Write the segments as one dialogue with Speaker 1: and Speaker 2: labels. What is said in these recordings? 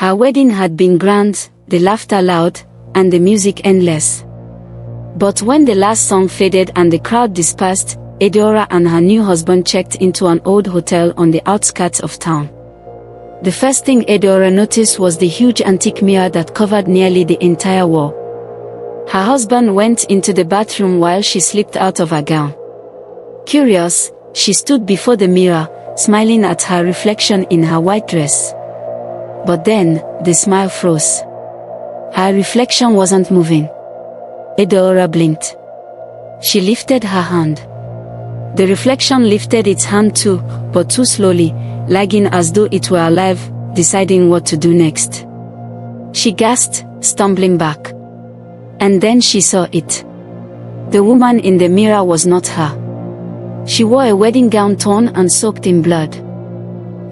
Speaker 1: Her wedding had been grand, the laughter loud, and the music endless. But when the last song faded and the crowd dispersed, Adaora and her new husband checked into an old hotel on the outskirts of town. The first thing Adaora noticed was the huge antique mirror that covered nearly the entire wall. Her husband went into the bathroom while she slipped out of her gown. Curious, she stood before the mirror, smiling at her reflection in her white dress. But then, the smile froze. Her reflection wasn't moving. Adaora blinked. She lifted her hand. The reflection lifted its hand too, but too slowly, lagging as though it were alive, deciding what to do next. She gasped, stumbling back. And then she saw it. The woman in the mirror was not her. She wore a wedding gown torn and soaked in blood.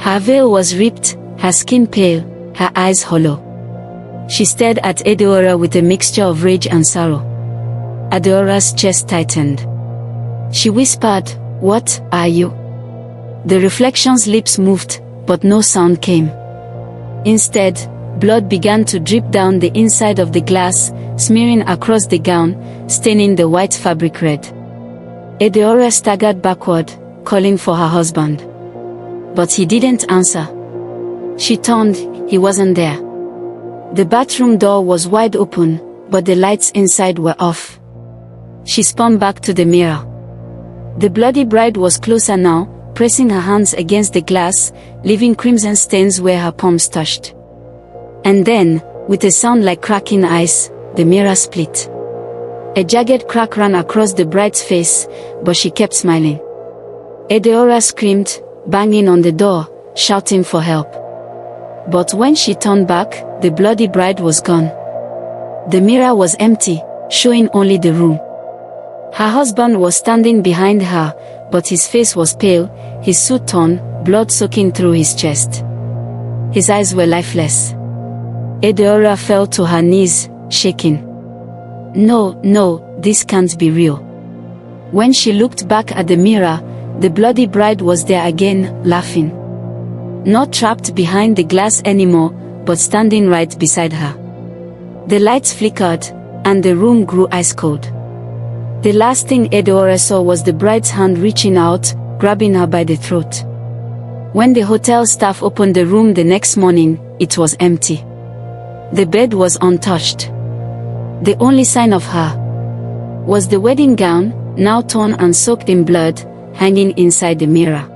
Speaker 1: Her veil was ripped, her skin pale, her eyes hollow. She stared at Adaora with a mixture of rage and sorrow. Adaora's chest tightened. She whispered, "What are you?" The reflection's lips moved, but no sound came. Instead, blood began to drip down the inside of the glass, smearing across the gown, staining the white fabric red. Adaora staggered backward, calling for her husband. But he didn't answer. She turned, he wasn't there. The bathroom door was wide open, but the lights inside were off. She spun back to the mirror. The bloody bride was closer now, pressing her hands against the glass, leaving crimson stains where her palms touched. And then, with a sound like cracking ice, the mirror split. A jagged crack ran across the bride's face, but she kept smiling. Adaora screamed, banging on the door, shouting for help. But when she turned back, the bloody bride was gone. The mirror was empty, showing only the room. Her husband was standing behind her, but his face was pale, his suit torn, blood soaking through his chest. His eyes were lifeless. Adaora fell to her knees, shaking. No, this can't be real. When she looked back at the mirror, the bloody bride was there again, laughing. Not trapped behind the glass anymore, but standing right beside her. The lights flickered, and the room grew ice cold. The last thing Adaora saw was the bride's hand reaching out, grabbing her by the throat. When the hotel staff opened the room the next morning, it was empty. The bed was untouched. The only sign of her was the wedding gown, now torn and soaked in blood, hanging inside the mirror.